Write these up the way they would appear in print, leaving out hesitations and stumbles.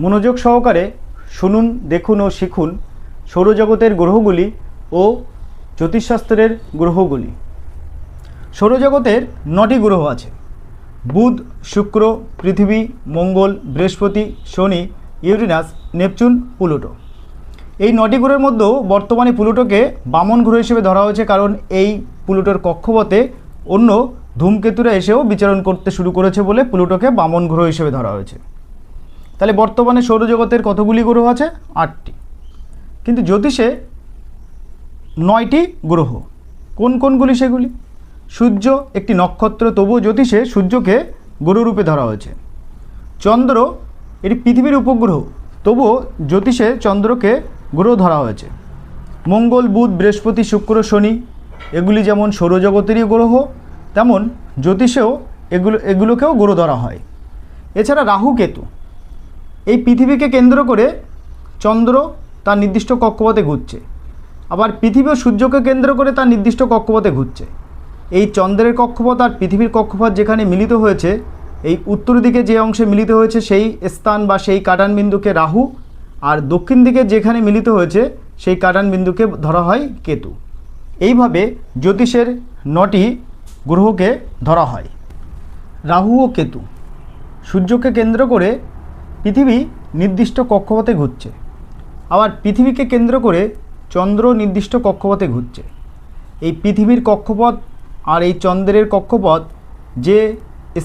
মনোযোগ সহকারে শুনুন, দেখুন ও শিখুন সৌরজগতের গ্রহগুলি ও জ্যোতিষশাস্ত্রের গ্রহগুলি। সৌরজগতের 9টি গ্রহ আছে: বুধ, শুক্র, পৃথিবী, মঙ্গল, বৃহস্পতি, শনি, ইউরেনাস, নেপচুন, প্লুটো। এই 9টি গ্রহের মধ্যেও বর্তমানে প্লুটোকে বামন গ্রহ হিসেবে ধরা হয়েছে, কারণ এই প্লুটোর কক্ষপথে অন্য ধূমকেতুরা এসেও বিচরণ করতে শুরু করেছে বলে প্লুটোকে বামন গ্রহ হিসেবে ধরা হয়েছে। তাহলে বর্তমানে সৌরজগতের কতগুলি গ্রহ আছে? 8টি। কিন্তু জ্যোতিষে 9টি গ্রহ। কোন কোনগুলি সেগুলি? সূর্য একটি নক্ষত্র, তবুও জ্যোতিষে সূর্যকে গ্রহরূপে ধরা হয়েছে। চন্দ্র এটি পৃথিবীর উপগ্রহ, তবুও জ্যোতিষে চন্দ্রকে গ্রহ ধরা হয়েছে। মঙ্গল, বুধ, বৃহস্পতি, শুক্র, শনি এগুলি যেমন সৌরজগতেরই গ্রহ, তেমন জ্যোতিষেও এগুলোকেও গ্রহ ধরা হয়। এছাড়া রাহু, কেতু, এই পৃথিবীকে কেন্দ্র করে চন্দ্র তার নির্দিষ্ট কক্ষপথে ঘুরছে, আবার পৃথিবীও সূর্যকে কেন্দ্র করে তার নির্দিষ্ট কক্ষপথে ঘুরছে। এই চন্দ্রের কক্ষপথ আর পৃথিবীর কক্ষপথ যেখানে মিলিত হয়েছে, এই উত্তর দিকে যে অংশে মিলিত হয়েছে সেই স্থান বা সেই কাটান বিন্দুকে রাহু, আর দক্ষিণ দিকে যেখানে মিলিত হয়েছে সেই কাটান বিন্দুকে ধরা হয় কেতু। এইভাবে জ্যোতিষের 9টি গ্রহকে ধরা হয়। রাহু ও কেতু, সূর্যকে কেন্দ্র করে পৃথিবী নির্দিষ্ট কক্ষপথে ঘুরছে, আবার পৃথিবীকে কেন্দ্র করে চন্দ্র নির্দিষ্ট কক্ষপথে ঘুরছে। এই পৃথিবীর কক্ষপথ আর এই চন্দ্রের কক্ষপথ যে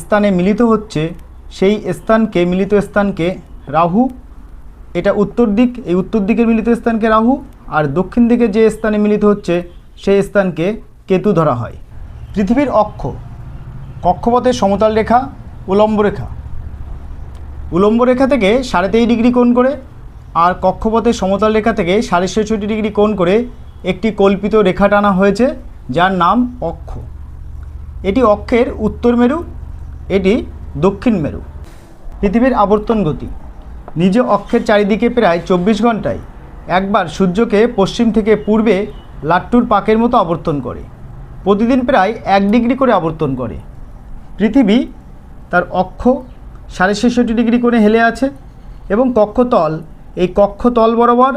স্থানে মিলিত হচ্ছে সেই স্থানকে, মিলিত স্থানকে রাহু, এটা উত্তর দিক, এই উত্তর দিকের মিলিত স্থানকে রাহু, আর দক্ষিণ দিকে যে স্থানে মিলিত হচ্ছে সেই স্থানকে কেতু ধরা হয়। পৃথিবীর অক্ষ, কক্ষপথের সমতল রেখা, উলম্ব রেখা, উলম্ব রেখা থেকে 23.5 ডিগ্রি কোণ করে, আর কক্ষপথের সমতল রেখা থেকে 66.5 ডিগ্রি কোণ করে একটি কল্পিত রেখা টানা হয়েছে, যার নাম অক্ষ। এটি অক্ষের উত্তর মেরু, এটি দক্ষিণ মেরু। পৃথিবীর আবর্তন গতি, নিজ অক্ষের চারিদিকে প্রায় 24 ঘন্টায় একবার সূর্যকে পশ্চিম থেকে পূর্বে লাট্টুর পাকের মতো আবর্তন করে। প্রতিদিন প্রায় 1 ডিগ্রি করে আবর্তন করে। পৃথিবী তার অক্ষ 66.5 ডিগ্রি কোণে হেলে আছে এবং কক্ষতল, এই কক্ষতল বরাবর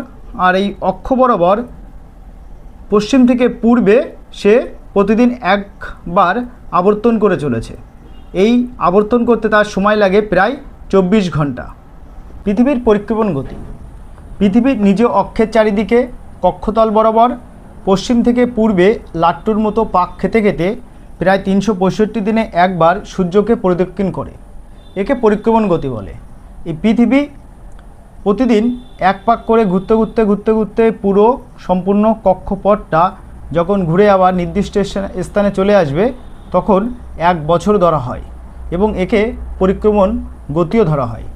আর এই অক্ষ বরাবর পশ্চিম থেকে পূর্বে সে প্রতিদিন একবার আবর্তন করে চলেছে। এই আবর্তন করতে তার সময় লাগে প্রায় 24 ঘন্টা। পৃথিবীর পরিক্রমণ গতি, পৃথিবীর নিজ অক্ষের চারিদিকে কক্ষতল বরাবর পশ্চিম থেকে পূর্বে লাট্টুর মতো পাক খেতে খেতে প্রায় 365 দিনে একবার সূর্যকে পরিদক্ষিণ করে। একে পরিক্রমণ গতি বলে। এই পৃথিবী প্রতিদিন এক পাক করে ঘুরতে ঘুরতে ঘুরতে ঘুরতে পুরো সম্পূর্ণ কক্ষপথটা যখন ঘুরে আবার নির্দিষ্ট স্থানে চলে আসবে, তখন 1 বছর ধরা হয় এবং একে পরিক্রমণ গতিও ধরা হয়।